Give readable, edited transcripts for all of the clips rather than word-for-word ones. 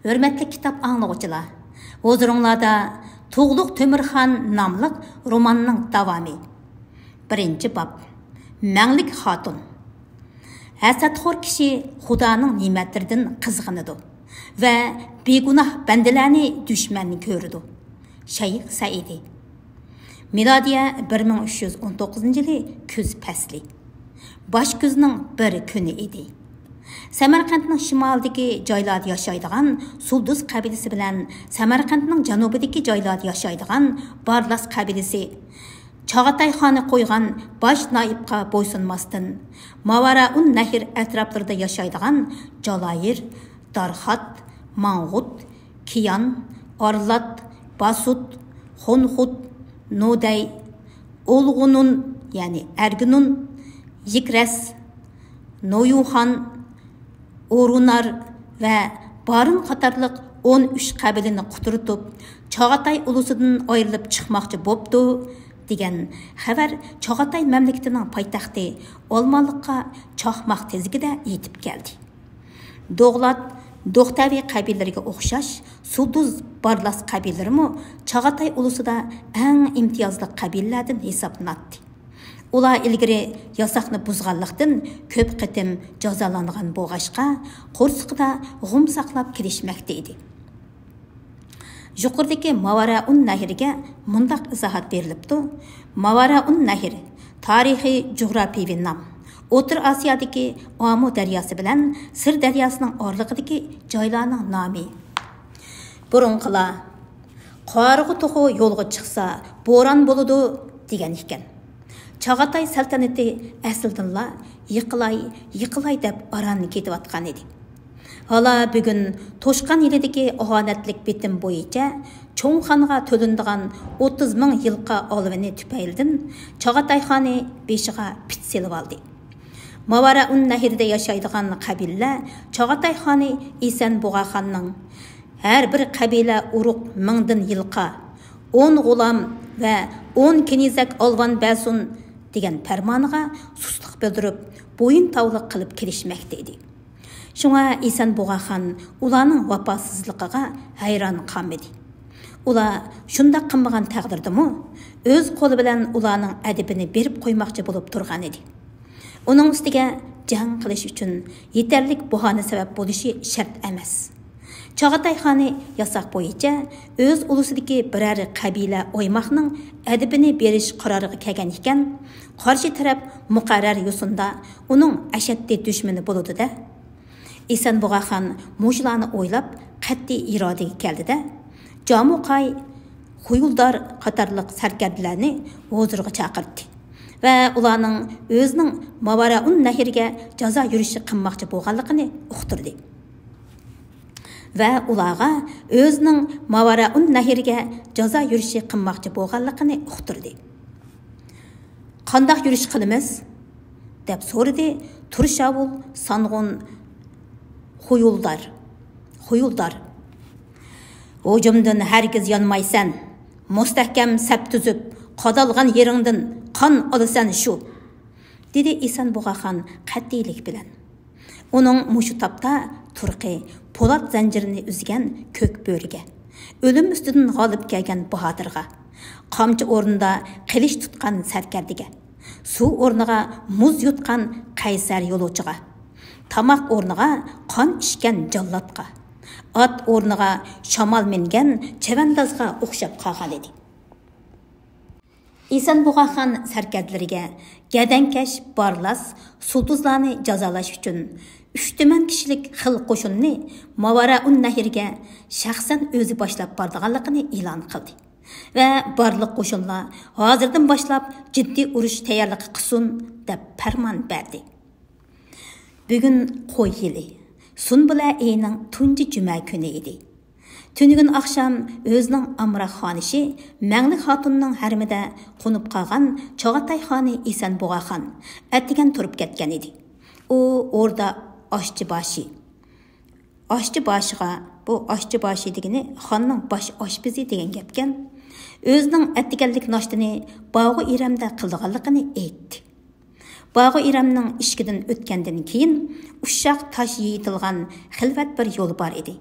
Hürmetli kitap anlıqçılar, huzurunlarda Tuğluq Tömürxan namlıq romanның davamı. 1. bab. Мәңлік Hatun. Həsədxor kişi Xudanın nimetlerden qızğınıdı və begunah bəndələrini düşmənini görüdü. Şeyx Saidi. Miladiya 1319 yılı küz pəsli. Baş küzünün bir günü idi. Samarqandning shimolidagi joylarda yashaydigan Sulduz qabilasi bilan Samarqandning janubidagi joylarda yashaydigan Barlas qabilasi Chag'atay xoni qo'ygan bosh naibga bo'ysunmasdan Mavaraun Nahr atroflarida yashaydigan Jalayir, Darxat, Mang'ut, Kiyan, Orlat, Basut, Xunxut, Noday, Olg'unun, ya'ni Ergunun, Yikras, Noyuxan, Orunar ve Barın qatarlıq 13 qabilini quturtib, Chag'atay ulusidan ayrılıp chiqmoqchi bo'pti degan xabar Chag'atay mamlakatining poytaxti Olmaliqqa chaqmoq tezligida yetib keldi. Do'g'lat, Do'xtavi qabilalariga o'xshash Sulduz Barlas qabilalari Chag'atay ulusida eng imtiyozli qabilalardan hisoblanadi. Ular ilgiri yasaqni buzganlıqdan köp qitim jazalangan boğaşqa qo'rsqida g'um saqlab kelishmoqda edi. Yuqoridagi Mavaraun Nahrga mundaq izohat berilibdi. Mavaraun Nahr tarixiy jug'rofiyaviy nom. O'tir Osiyodagi Omu daryosi bilan Sir daryosining orlig'idagi joylarning nomi. Burunqilar qorg'u to'g'u yo'lga chiqsa bo'ron bo'ladi degan ekan. Chag'atay saltanati asildinla yıqılay deb aranni ketayotgan edi. Hala bugun To'shqan yilidagi ohanatlik bitim bo'yicha Cho'ngxonga to'lindigan 30 ming yilqa olvini tüpayildin Chag'atay xoni beshiga pit selib oldi. Mavaraun Nahrda yashaydigan qabila Chag'atay xoni Esanbuga xonning har bir qabila urug' mingdan yilqa 10 g'ulam va 10 kinizak olvan bəsun degan farmoniga susluq bildirib, bo'yin tavliq qilib kelishmoqda edi. Shunga Esanbuga xon ularning vafosizligiga hayron qolmadi. Ular shunda qilmagan taqdirdimi, o'z qo'li bilan ularning adibini berib qo'ymoqchi bo'lib turgan edi. Uning ustiga jang qilish uchun yetarlik bahona sabab bo'lishi shart emas. Chag'atay xoni yasoq bo'yicha o'z ulusidagi biror qabila o'ymoqning adibini berish qaroriga kelgan ekan, qarshi taraf muqarrar yo'sinda uning ashaddiy dushmani bo'ladi-da. Esanbuga xon mushlarni o'ylab qat'iy irodaga keldi-da. Jamuqay, Xuyuldar qatorliq sarkardalarni huzuriga chaqirdi va ularning o'zining Mavaraun Nahrga jazo yurishi qilmoqchi bo'lganligini uqtirdi. Ve ularga özünün Mavaraun Nahrga jazo yurishi qilmoqchi bo'lganligini uqtirdi. Qandoq yurish qilamiz? deb so'radi Turshavul Sang'un Xuyuldar. Hujumdan hargiz yonmaysan. Mustahkam sap tuzib, qadalgan yeringdan qon olasan shu, dedi Esanbuga xon qat'iylik bilan. Uning mushu tapda turqi Polat zanjirini üzgen kök böğrüge, ölüm üstüden g'olib kelgan bahadirga, qamchi o'rnida qilish tutgan sarkardiga, suv o'rniga muz yutgan qaysar yo'lovchiga, tamoq o'rniga qon ichgan jallodga, at o'rniga shamol mingan chavandozga o'xshab qolgan edi. Esanbuga xon sarkardlariga Gadankash Barlas Sulduzlarni jazolash uchun 3 kişilik xil qo'shinni Mavaraun Nahrga shaxsan o'zi boshlab borganligini e'lon qildi va barliq qo'shinlar hozirdan boshlab jiddiy urush tayyorligi qilsin deb farmon berdi. Bugun qo'y yili Sunbula ayining tunji juma kuni edi. Tünügün akşam özünün Amraq xonishi Мәңлік Hatunning harmida qo'nib qolgan Chag'atay xoni Esanbuga xon attigan turib ketgan edi. U orada Aşçıbaşıga, bu aşçıbaşı degeni xonning bosh oshpizi degan gapgan. O'zining attiganlik nashtini Bog'u İremda qilganligini aytdi. Bog'u İremning ishkidan o'tgandan keyin ushshaq tosh yeyitilgan xilvat bir yo'l bor edi.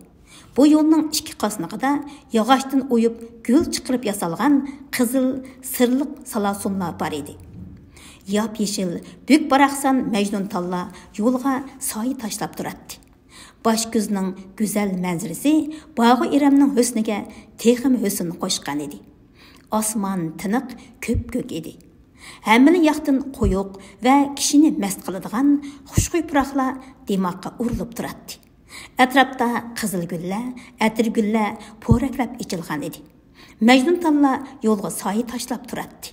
Bu yolning ikki qasnig'ida yog'ochdan o'yib gul chiqirib yasalgan qizil sirliq salasunlar bor edi. Yap-yeshil büyük baraqsan Majnun talla yo'lga soyi tashlab turadi. Baş gözning go'zal manzarasi Bog'i Iramning husniga texim husn qo'shgan edi. Osmon tiniq, ko'p-ko'k edi. Hammani yoqdan qo'yiq va kishini mast qiladigan xushxuy puroqlar dimoqqa urilib turadi. Atrofda qizil gullar, atir gullar po'raklab ichilgan edi. Majnun talla yo'lga soyi tashlab turadi.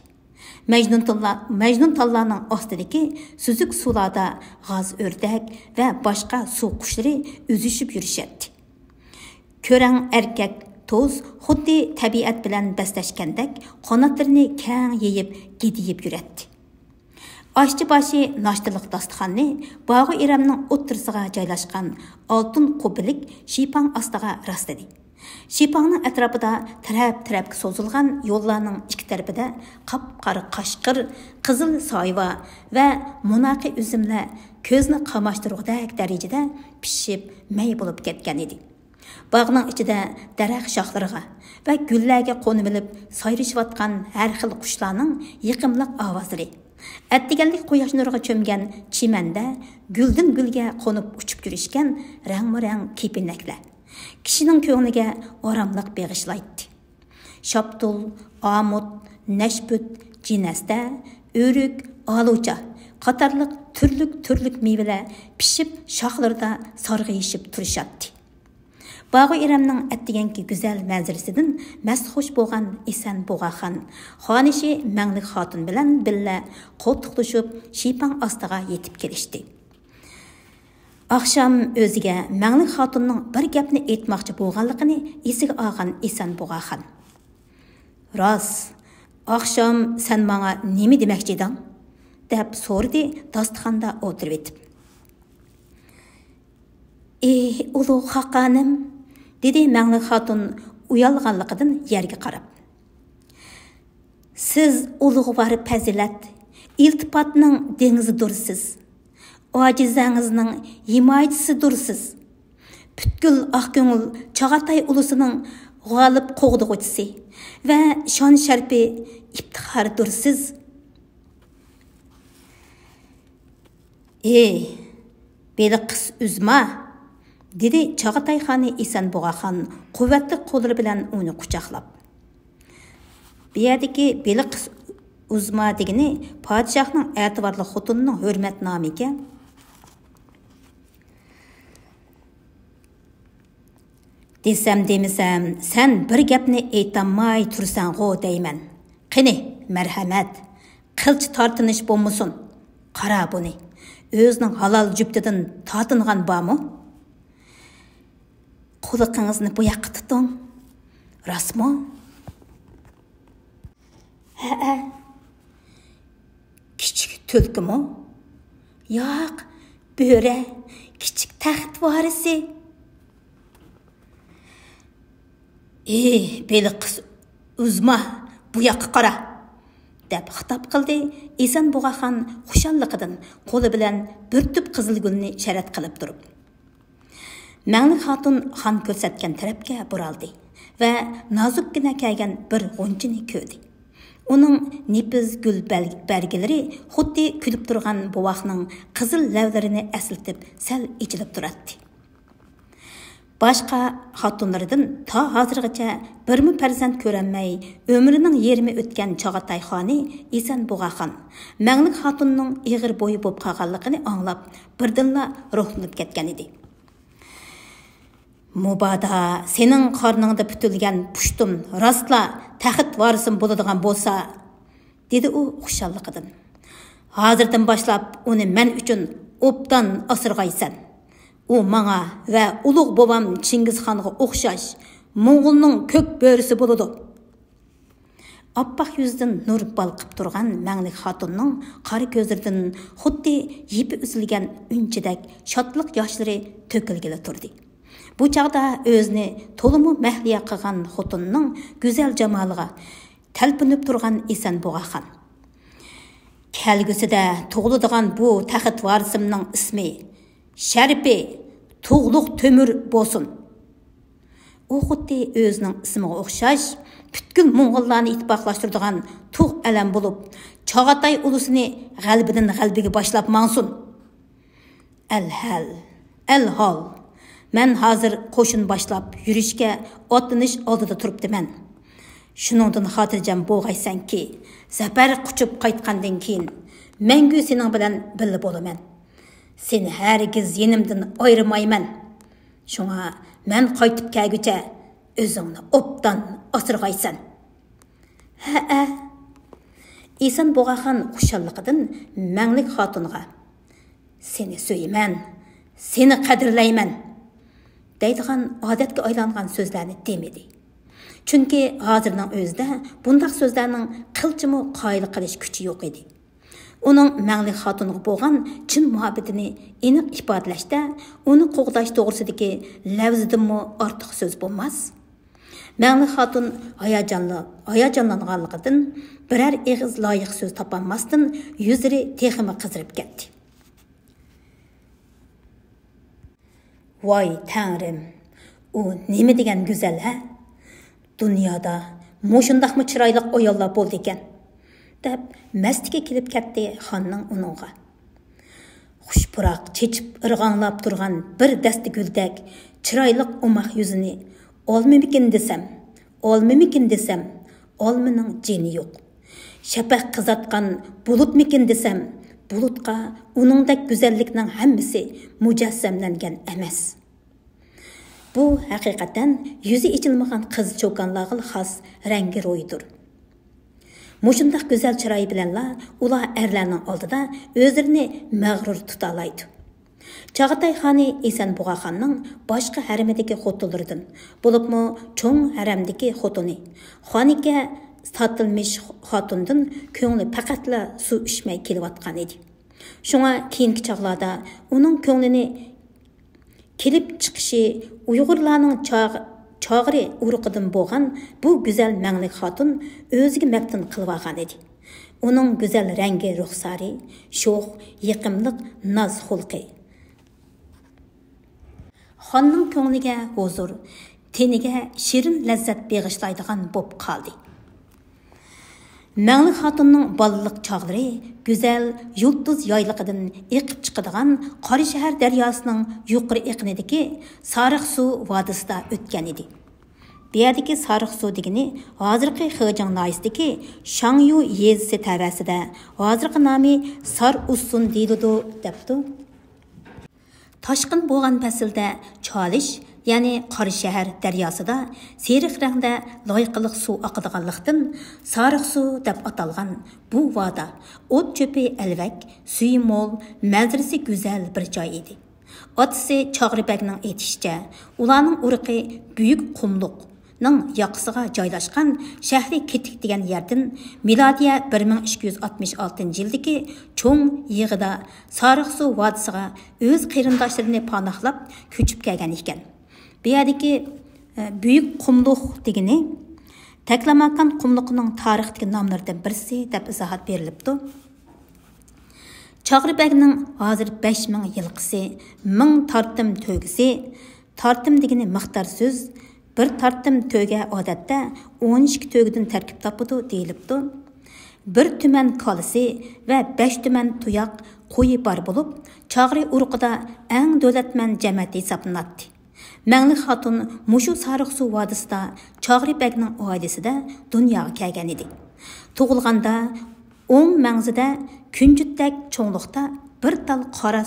Majnun tallaning ostidagi suzuk suvlarda g'az o'rdak va boshqa suv qushlari üzüşib yurishadi. Ko'rang erkak toz xuddi tabiat bilan baslashgandek qanotlarini keng yeyib gidiyib yuradi. Aşçı başı naştılık dastıxanni Bog'i Iramning o'ttirisiga joylashgan oltin qubilik shipang ostiga rastadi. Shipangning atrofida taraf-tarafga so'zilgan yo'llarning ikki tarafida qop-qora qashqir, qizil soyva va munaqi uzumlar ko'zni qamashtirgudek darajada pishib, may bo'lib ketgan edi. Bog'ning ichida daraxt shoxlariga va gullarga qo'nib olib sayrashayotgan har xil qushlarning yiqimliq ovozlari, attiganlik quyosh nuriga cho'mgan chimanda guldan gulga qo'nib uchib yurishgan rang-marang kepinaklar kishining ko'ngliga oromlik beg'ishlaydi. Shoptul, amut, nashbut, jinasta, o'rik, olucha qatorliq turlik mevalar pishib shoxlarda sarg'ayishib turishadi. Bog'i Iramning attiganki go'zal manzarasidan masxush bo'lgan Isan Bug'axon xonishi Manglik xotun bilan billa qo'ltiqlashib shipang ostiga yetib kelishdi. Akşam o'ziga Manglik xotunning bir gapni aytmoqchi bo'lganligini esiga olgan Isan Bug'axon. "Rost, akşam sen menga nima demoqchi eding?" deb so'radi dasturxonda o'tirib etib. "Ey ulug' xaqanim", dedi Manglik xotun uyalganligidan yerga qarab. "Siz ulug'var fazilat, iltifatning dengizidirsiz. Ojizangizning himoyachisidirsiz. Butkul oqko'ngil Chag'atay ulusining g'olib qo'g'dug'uchisi va shon sharpi iftixordirsiz. Ey, beliqis uzma", dedi Chag'atay xoni Isan Bug'axon quvvatli qo'llari bilan uni quchoqlab. Bu yerdagi beliqis uzma degani podshohning e'tiborli xotinining hurmat nomiga. Desam demisam, sen bir gapni aytamay tursan-g'o deyman. Qani, marhamat, qilch tortinish bo'lmasin. Qara buni. O'zining halol juftidan tortingan bormi? Qo'liqingizni bu yoqqa tuting. Rasmo? Ha. Kichik tulkimi? Yo'q, bo'ra, kichik taxt varisi. "Ey, beliqis uzma, bu yoqqa qara", deb xitob qildi Isan Bug'axon xushalliqidan qo'li bilan bir tup qizil gulni sharat qilib turib. Manglik xotun xon ko'rsatgan tarafga buraldi va nozukkina kelgan bir g'unchini ko'rdi. Uning nepiz gul bargilari xuddi kulib turgan buvoqning qizil lavlarini aslatib sal ichilib turadi. Başqa xotunlardan ta hozirgacha birmi farzand ko'ranmay, umrining yerimi o'tgan Chag'atay xoni Isan Bug'axon Manglik xotunning ig'ir bo'yi bo'lib qolganligini anglab, birdinla ruhlanib ketgan edi. "Mubada sening qorningda putilgan pushtum rostla taxt varisim bo'ladigan bo'lsa", dedi u xushalliqidan. "Hozirdan boshlab uni men uchun obdan asirg'aysan. U manga va ulug' bobam Chingizxonga o'xshash Mo'ng'ulning ko'k bo'risi bo'ladi." Oppoq yuzdan nur balqib turgan Manglik xotunning qora ko'zlaridan xuddi yipi uzilgan unchidak shodlik yoshlari to'kilgili turdi. Bu chaqda o'zini to'limu mahliya qilgan xotunning go'zal jamoliga talpinib turgan Isan Bug'axon. "Kelgusida tug'iladigan bu taxt varisimning ismi Sharpi tug'luq Temur bo'lsin", u xuddi o'zining ismiga o'xshash butkul mo'ng'illarni ittifoqlashtiradigan tug' alam bo'lib, Chog'atay ulusini g'albidan g'albiga boshlab mansun. Al-hol. Men hozir qo'shin boshlab yurishga otlanish oldida turibdiman. Shuningdan xotirjam bo'lg'aysanki, zafar quchib qaytgandan keyin mangu sening bilan birga bo'laman. Seni hargiz yenimdan ayirmayman. Shunga men qaytib kelguncha o'zingni obdan asirg'aysan. Ha. İsan Boğaxan xuşalliqidan Manglik xotunga seni söyman, seni qadrlayman deydigan odatga aylangan so'zlarni demedi. Chunki hozirning o'zida bundaq so'zlarning qilchimi qoyil qilish kuchi yo'q edi. Uning Manglik xotunga bo'lgan chin muhabbatini aniq ifodalashda uni qo'g'dash to'g'risidagi lavzidanmi ortiq so'z bo'lmas. Manglik xotun hayajonlanganligidan birer eg'iz loyiq so'z topolmasdan yuzlari teximi qizirib ketdi. Voy Tangrim, u nima degan go'zal ha? Dunyoda mushundaqmi chiroyli ayollar bo'ldi ekan, deb mastiga kelib ketdi xonning uningga. Xushpuroq chechib irg'anlab turgan bir dasti guldek chiroyli umaq yuzini olmamikin desem, olmaning jeni yo'q. Shapaq qizatgan bulutmikin desem, bulutqa uningdek go'zallikning hammasi mujassamlangan emas. Bu haqiqatan yuzi ichilmagan qiz cho'kanlarga xos rangi ro'yidir. Mushundaq go'zal chiroyi bilanlar ular erlarning oldida o'zlarini mag'rur tuta oladi. Chog'atay xoni İsan Boğaxanning boshqa haramidagi xotinlaridan, bo'libmi cho'ng haramdagi xotini, xoniga satilmish xotindan ko'ngli faqatla suv ichmay kelayotgan edi. Shunga keyingi chog'larda uning ko'nglini kelib chiqishi Uyg'urlarning chog'ri uruqidan bo'lgan bu go'zal Manglik xotin o'ziga maftun qilib olgan edi. Uning go'zal rangi ruxsari, sho'x, yiqimliq noz xulqi xonning ko'ngliga huzur, teniga shirin lazzat beg'ishlaydigan bo'p qoldi. Manglik xotinning balliq chog'lari go'zal yulduz yoyliqidan eqib chiqadigan Qorashahar daryosining yuqori eqinidagi Sariq suv vodisida o'tgan edi. Bu yerdagi Sariq suv degani hozirgi Xijang noyasidagi Shangyu yezisi tarasida hozirgi nomi Sar Usun deyiladi debdi. Toshqin bo'lgan faslda Cholish, ya'ni Qorashahar daryosida seriq rangda loyqiliq suv oqadiganlikdan Sariq suv deb atalgan bu voda o't cho'pi alvak, suyi mo'l, manzarasi go'zal bir joy edi. Otasi Chog'ribekning aytishicha, ularning urqi buyuk qumliqning yoqasiga joylashgan shahri Ketik degan yerdan milodiya 1266-yildagi cho'ng yig'ida Sariq suv vodisiga o'z qarindoshlarini panohlab ko'chib kelgan ekan. Bu yerdagi buyuk qumliq degani Taklamakan qumliqining tarixdagi nomlaridan birisi deb izohat berilibdi. Chog'ribekning hozir 5000 yilqisi, 1000 tortim to'gisi, tortim degani miqdor so'z, bir tortim to'ga odatda 12 to'gdan tarkib topadi deyilibdi. Bir tuman kolisi va 5 tuman tuyoq qo'yi bor bo'lib, Chog'ri urug'ida eng davlatman jamiyat hisoblanadi. Manglik xotun mushu Sariq suv vodisida Chog'ribekning oilasida dunyoga kelgan edi. Tug'ilganda o'ng mangzida kunjutdak cho'ngliqda bir tal qora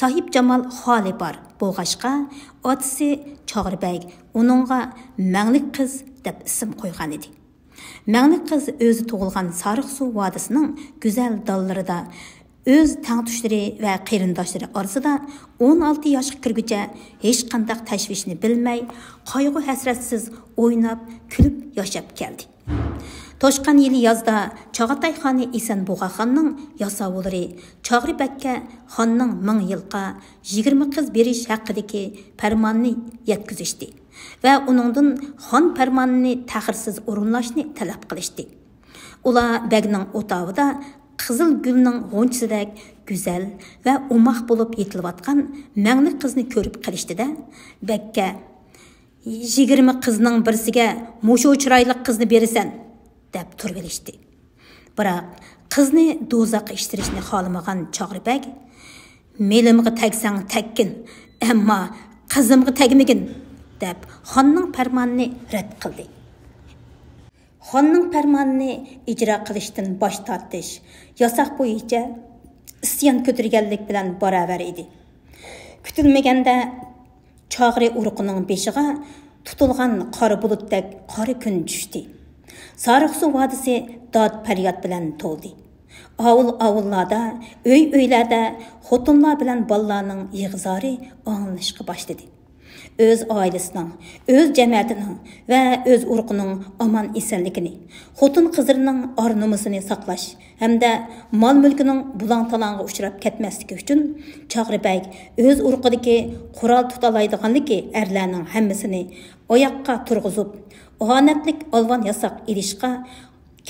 sahib jamol xoli bor bo'lg'ashqa otasi Chog'ribek uningga Manglik qiz deb ism qo'ygan edi. Manglik qiz o'zi tug'ilgan Sariq suv vodisining go'zal dallarida o'z tangtushlari va qarindoshlari orasida 16 yoshga kirguncha hech qanday tashvishni bilmay, qayg'u hasratsiz o'ynab, kulib yashab keldi. Toshqan yili yozda Chog'atay xoni İsan Boğaxanning yasovulari Chog'ribekka xonning 1000 yilqa 20 qiz berish haqidagi farmonni yetkazishdi va uningdan xon farmonini ta'xirsiz o'rinlashni talab qilishdi. Ular bagning o'tavida qizil gulning g'unchisidek go'zal va umoq bo'lib yetilayotgan mangli qizni ko'rib qilishdi-da, bakka 20 qizning birisiga mushu chiroyli qizni berasan deb turbilishdi. Biroq qizni do'zaxga ishtirishni xohlamagan Chog'ribek melimga tagsang takkin, ammo qizimga tagmagin deb xonning farmonini rad qildi. Xonning farmonini ijro qilishdan bosh tortish yasoq bo'yicha isyon ko'targanlik bilan barobar edi. Kutilmaganda Chog'ri uruqining beshiga tutilgan qora bulutdek qora kun tushdi. Sariqsu vodisi dod faryod bilan to'ldi. Avul-avullarda, öy-öylarda xotinlar bilan bolalarning yig'izori anglashga boshladi. Öz ailəsinin, öz cəmiyyətinin və öz urqunun aman esenlikini, xotin qızlarının ar-nomusunu saqlaş, həm də mal-mülkünün bulan-talanga uçrab ketməsligi üçün Chog'ribek öz urqidagi qural tutalaydiganligi erlərinin hammasini oyoqqa turg'izib, ohanatlik alvan yasaq ilishqa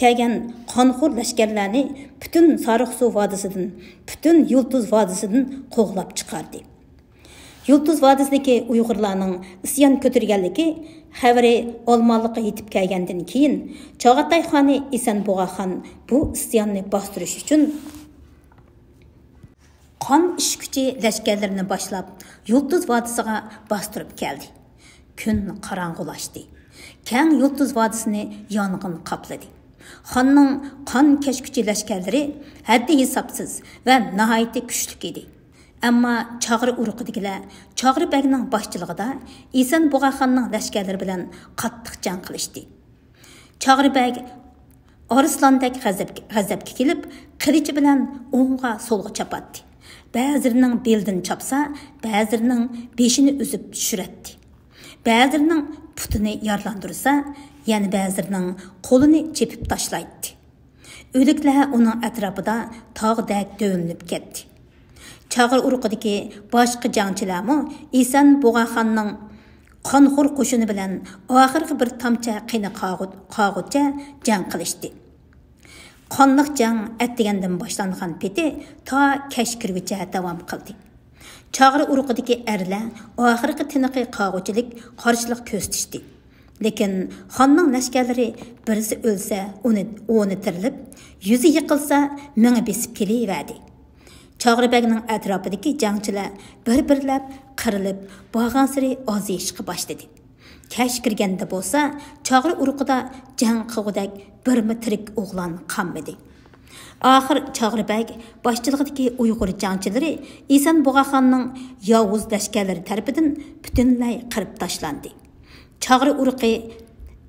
kelgan qonxo'r lashkarlarni butun Sariqsu vodisidan, butun Yulduz vodisidan qo'g'lab chiqardi. Yulduz vodisidagi Uyg'urlarning isyon ko'targanligi xabari Olmonliqqa yetib kelgandan keyin Chog'atay xoni Esenbug'axon bu isyonni bostirish uchun qon ish kuchi lashkarlarini boshlab Yulduz vodisiga bostirib keldi. Kun qorong'ulashdi. Keng Yulduz vodisini yong'in qopladi. Xonning qon kashkuchi lashkarlari haddi hisobsiz va nihoyatda kuchli edi. Ammo Chog'ri uruqidagilar Chog'ribekning boshchiligida Esenbug'axonning lashkarlari bilan qattiq jang qilishdi. Chog'ribek Arslandek g'azabga kelib, qilichi bilan o'ngga so'lga chapatdi. Ba'zilarining beldan chapsa, ba'zilarining beshini uzib tushirdi. Ba'zilarining putini yarlandırsa, yana ba'zilarining qo'lini chepib tashlaydi. O'liklar uning atrofida tog'dek dövünüp ketdi. Chog'ri uruqidagi boshqa jangchilarmi Esenbug'axonning qonxo'r qo'shini bilan oxirgi bir tomcha qini qog'utcha jang qilishdi. Qonliq jang atdigandan boshlangan peti ta kech kirguncha davom qildi. Chog'ri uruqidagi erlar oxirgi tiniqi qog'uchilik qarshilik ko'rsatishdi. Lekin xonning lashkarlari birisi o'lsa, uni tirilib, yuzi yiqilsa, menga besib kelaverdi. Chog'ribekning atrofidagi jangchilar bir-birlab qirilib, borgansiri ozayishga boshladi. Kech kirganda bo'lsa, Chog'ri uruqida jang qilgudak birmi tirik o'g'lon qolmadi. Oxir Chog'ribek boshchiligidagi Uyg'ur jangchilari Esenbug'axonning yovuz lashkarlari tarafidan butunlay qirib tashlandi. Chog'ri uruqi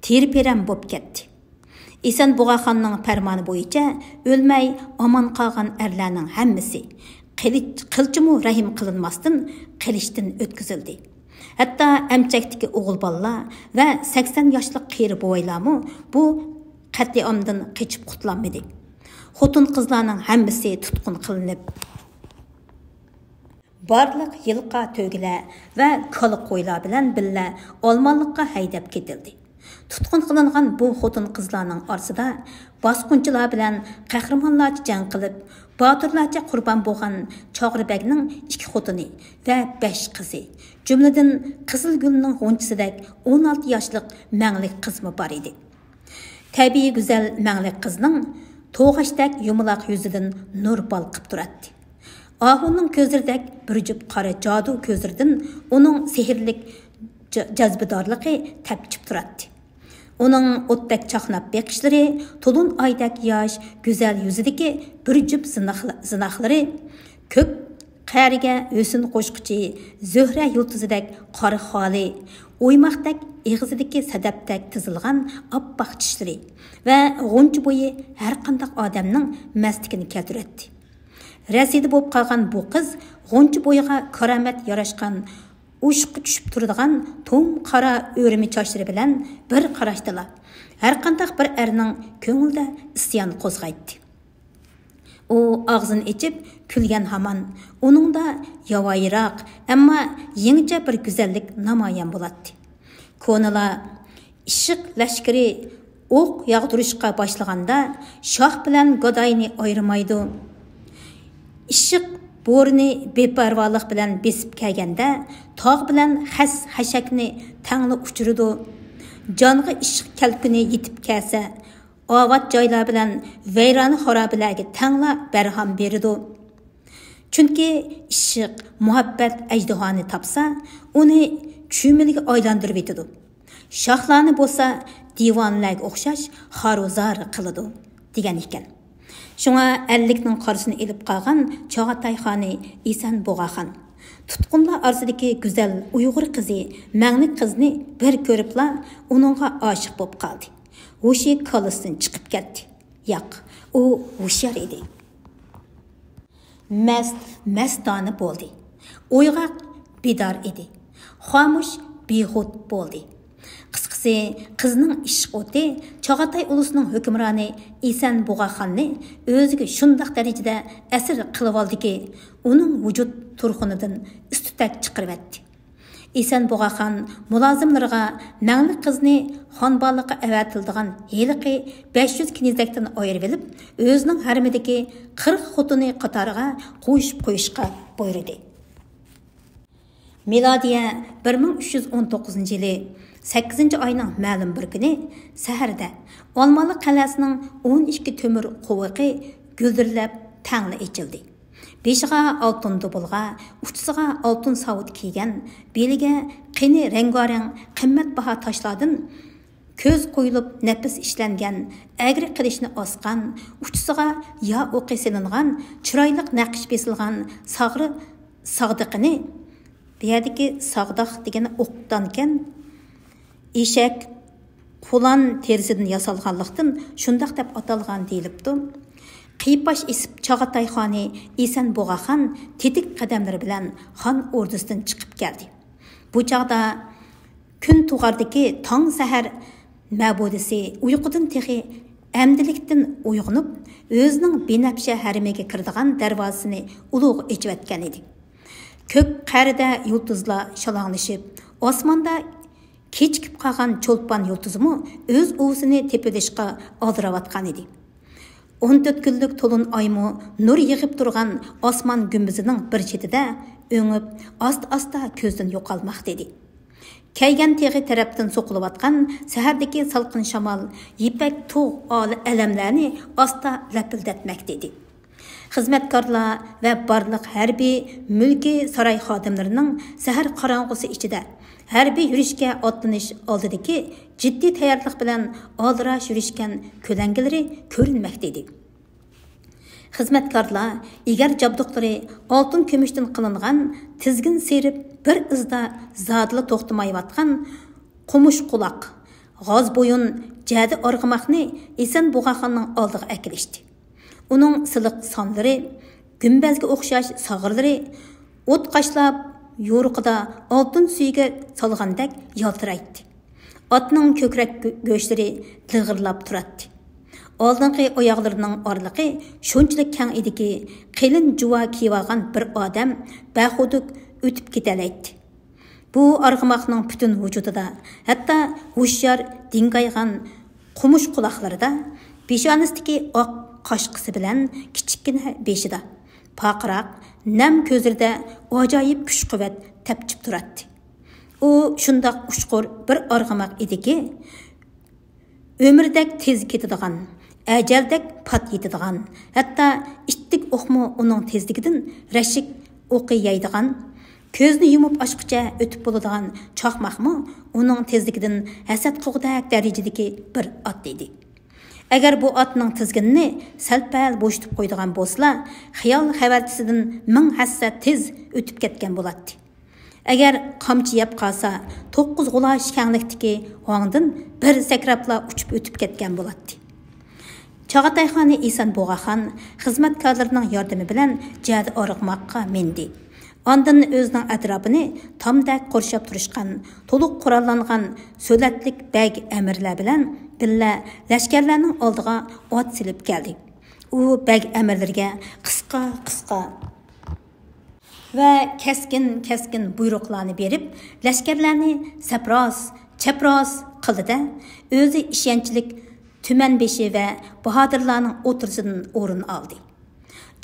terperam bo'lib ketdi. Esenbug'axonning farmoni bo'yicha o'lmay omon qolgan erlarning hammasi qilchimu rahim qilinmasdan qilishdan o'tkazildi. Hatto amchakdagi o'g'il bolalar va 80 yoshli qeri bo'ylarmi bu qatliamdan qochib qutlanmadi. Xotin qizlarning hammasi tutqun qilinib, barliq yilqa to'gilar va kola qo'ylar bilan billa Olmonliqqa haydab ketildi. Tutqun qilingan bu xotin qizlarning orasida bosqinchilar bilan qahramonlarcha jang qilib, botirlarcha qurbon bo'lgan Chog'ribekning 2 xotini va 5 qizi, jumladan Qizilgulning g'unchisidek 16 yoshlik manglik qizmi bor edi. Tabiiy go'zal manglik qizning to'g'ashdek yumaloq yuzidan nur balqib turadi. Ahunning ko'zlaridek bir jup qora jodu ko'zlaridan uning sehrlik jazbidorligi tapchib turadi. Uning o'tdak chaqnab beqishlari, to'lun oydak yosh, go'zal yuzidagi bir jup zinoqlari ko'k qariga o'sin qo'shqichi, Zuhra yulduzidek qora xoli, o'ymoqdak eg'izidagi sadabdak tizilgan oppoq tishlari va g'unchi bo'yi har qanday odamning mastligini keltiradi. Rasidi bo'lib qolgan bu qiz g'unchi bo'yiga karomat yarashgan ushqi tushib turadigan to'm qora o'rimi chochlari bilan bir qarashdilar. Har qanday bir erning ko'ngilda isyon qo'zg'aydi. U og'zini ichib kulgan hamon uningda yovayroq, ammo yangicha bir go'zallik namoyon bo'ladi. Ko'nala ishiq lashkari o'q yağdırışqa başlaganda shoh bilan go'dayni ayırmaydı. Işık bo'rini beparvolik bilan besib kelganda tog' bilan xas hashakni tangli uchirdi. Jonga ishq kalkuni yetib kelsa, ovat joylar bilan vayroni xarobalarga tangla barham berdi. Chunki ishq muhabbat ajdihoni topsa, uni chumilga aylantirib etadi. Shohlarni bo'lsa divonlarga o'xshash xaruzar qiladi degan ekan. Şuna 50'nin qarşısını elib qalğan Çağatay xani İsan Boğaxan. Tutqunlar arasındaki güzel Uyghur kızı, mənglik kızını bir görüpla onunğa aşık bob qaldı. Huşi kalısın çıkıp ketdi. Yo'q, o hushyor edi. Mastona bo'ldi. O'yg'oq bidor edi. Xomush behud bo'ldi. Qısqası, qızның ishq o'ti Çağatay ulusining hukmroni İsan Boğaxanni o'ziga shundaq darajada asir qilib oldiki, uning vujud turxunidan ustutak chiqaribdi. İsan Boğaxan mulozimlarga mangli qizni xonbonlikqa avatildigan heliqi 500 knizakdan ayirib olib, o'zining harmidagi 40 xotini qatoriga qo'yishib qo'yishga buyurdi. Miladiya 1319-yili 8 ayının ma'lum bir kuni saharda Olmali qalasining 12 tömür qo'viqi guldirlab tangli ichildi. Beshiga oltin dubulga, uchisiga oltin savut kiygan, beliga qini rengarang qimmatbaho toshlardan ko'z qo'yilib nafis ishlangan, agri qilishni osgan, uchisiga yo o'qi silingan, chiroyli naqsh besilgan sag'ri sag'diqini, bu yerdagi sag'doq degani o'qdankan eshak qulan terisidan yasalganlikdan shundaq deb atalgan deyilibdi. Qiypash esib Çağatay xoni İsan Boğaxan tetik qadamlari bilan xon ordusidan chiqib keldi. Bu chaqda kun tug'ardagi tong sahar ma'budisi uyqudan texi amdilikdan uyg'onib, o'zining benafsha haramiga kirdigan darvozasini ulug' echayotgan edi. Ko'k qarida yulduzlar shalonglashib, osmonda kechikib qolgan cho'lpon yulduzimi o'z o'zini tepilishga oldirayotgan edi. 14 kunlik to'lin oymi nur yig'ib turgan osmon gumbizining bir chetida o'ngib, asta ko'zdan yo'qolmoqda edi. Kaygan teg'i tarafdan so'qilayotgan sahardagi salqin shamol yipak tog' alamlarni asta lapildatmoqda edi. Xizmatkorlar va barliq harbiy mulkiy saroy xodimlarining sahar qorong'usi ichida harbiy yurishga otlanish oldidagi jiddiy tayyorlik bilan oldirash yurishgan ko'langilari ko'rinmoqda edi. Xizmatkorlar egar jabduqlari oltin kumushdan qilingan tizgin serib bir izda zodli to'xtamayotgan qumush quloq, g'oz bo'yin jadi org'imoqni İsan Boğaxanning oldiga akilishdi. Uning siliq sonlari, gumbazga o'xshash sag'irlari o't qashlab yo'riqida oltin suyga solgandek yaltiraydi. Otning ko'krak go'shtlari lig'irlab turadi. Oldingi oyoqlarining orliqi shunchalik keng ediki, qilin juva kiyib bir odam baxuduk o'tib ketalaydi. Bu arg'imoqning butun vujudida, hatto hushyor dingaygan qumush quloqlarida, peshonasidagi oq qoshqisi bilan kichikkina beshida, paqroq, nam ko'zlarida ajoyib kuch-quvvat tepchib turadi. U shundoq ushqur bir arg'imoq ediki, ömürdek tez ketadigan, ajaldek pat yetadigan, hatto ittik o'qmi uning tezligidan rashik o'qi yeydigan, ko'zni yumib ochqicha o'tib bo'ladigan chaqmoqmi uning tezligidan hasad qilgudak darajadagi bir ot edi. Agar bu otning tizginini salpal bo'shitib qo'ydigan bo'lsa, xiyol xavarchisidan 1000 hassa tez o'tib ketgan bo'ladi. Agar qamchi yeb qolsa, 9 g'ulash kenglikdagi ho'ngdan bir sakrabla uchib o'tib ketgan bo'ladi. Çağatay xoni İsan Boğaxan xizmatkorlarining yordami bilan jadi org'moqqa mindi. Ondan o'zining atrofini tomdak qurshab turishgan, to'liq qurollangan so'latlik bag amirlar bilan billa lashkarlarning oldiga ot silib keldi. U bag amirlarga qisqa va keskin buyruqlarni berib, lashkarlarni sapros, chapros qildida, o'zi ishonchlik Tümenbeşi və Bahadırlarning o'tirisidan o'rin oldi.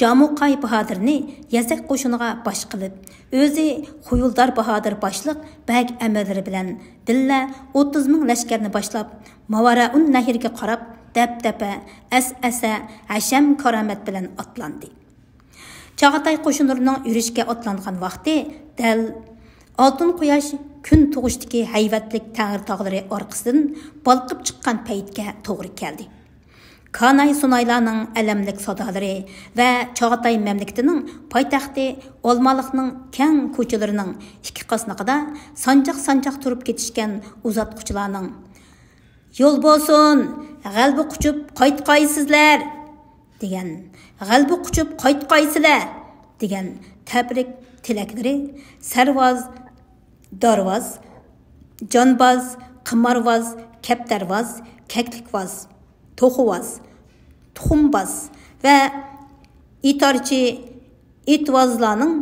Jamuqay Bahadirni Yazaq qo'shiniga bosh qilib, o'zi Xuyuldar Bahadir boshliq bag amirlari bilan dilla 30 ming lashkarni boshlab, Mavaraun nahriga qarab, dab-daba, as-asa, hasham karomat bilan otlandi. Chag'atay qo'shinlarining yurishga otlangan vaqti dal oltin quyosh kun tug'ishdagi hayvatlik Tangri tog'lari orqasidan balqib chiqqan paytga to'g'ri keldi. Kanay Sunaylarning alamlik sadolari va Chag'atay mamlakatining poytaxti Olmaliqning keng ko'chalarining ikki qasnaqida sanjaq-sanjaq turib ketishgan uzatquchilarning "Yo'l bo'lsin, g'albi quchib qaytqaysizlar" degan, "G'albi quchib qaytqaysizlar" degan tabrik tilaklari sarvoz, dorvoz, jonboz, qimorvoz, kaptarvoz, kaklikvoz, to'xuvoz, tuxumboz va itorchi itvozlarning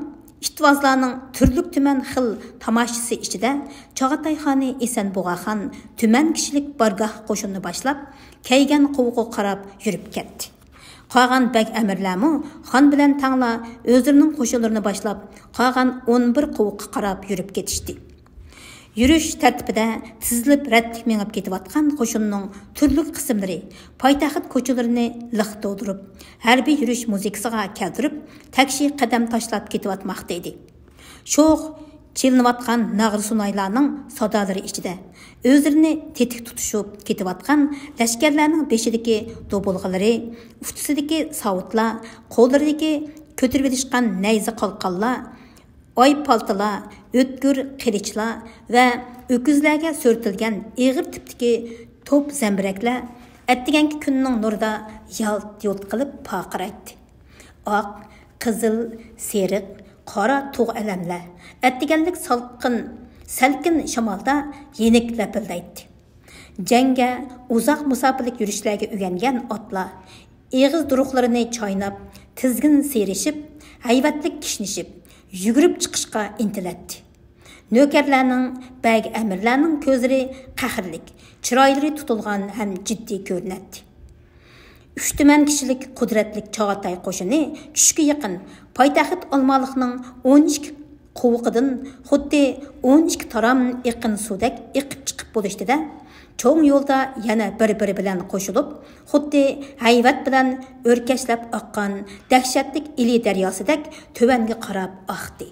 turlik tuman xil tamoshasi ichida Chag'atay xoni Esanbug'a xon tuman kishilik bargoh qo'shinni boshlab, kaygan quvga qarab yurib ketdi. Qolgan bag amirlarmi xon bilan tangla o'zlarining qo'shinlarini boshlab, qolgan 11 quvga qarab yurib ketishdi. Yürüş tartibida tizilib ratlik mengib ketayotgan qo'shinning turli qismlari poytaxt ko'chalarini liq to'ldirib, harbiy yurish muzikasiga keltirib, takshi qadam tashlab ketayotmoqda edi. Sho'x chilinayotgan Nag'ri Sunaylarning sadolari ichida o'zlarini tetik tutishib ketayotgan lashkarlarning beshidagi do'bulg'alari, uftisidagi savutlar, qo'llaridagi ko'tarib edishgan nayza qalqonlar, oy paltalar, o'tkir qilichlar va o'kizlarga so'rtilgan ig'ir tipdagi to'p zambiraklar attiganki kunning nurida yalt-yo'lt qilib paqiraydi. Oq, qizil, seriq, qora tug' alamlar attiganlik salqin shamolda yenik lapildaydi. Jangga uzoq musofirlik yurishlarga o'rgangan otlar eg'iz duruqlarini chaynab, tizgin serishib, hayvatlik kishnishib, yugurib chiqishga intiladi. Nökerlarning, bag amirlarning ko'zlari qahrlik, chiroylari tutilgan ham jiddiy ko'rinadi. 3 tuman kishilik qudratlik Chag'atay qo'shini tushga yaqin poytaxt Olmaliqning 12 qovuqidan xuddi 12 taram iqin suvdak iqib chiqib bo'lishdida, cho'ng yo'lda yana bir-biri bilan qo'shilib, xuddi hayvat bilan o'rkashlab oqqan dahshatlik ili daryosidek tövanga qarab oqdi.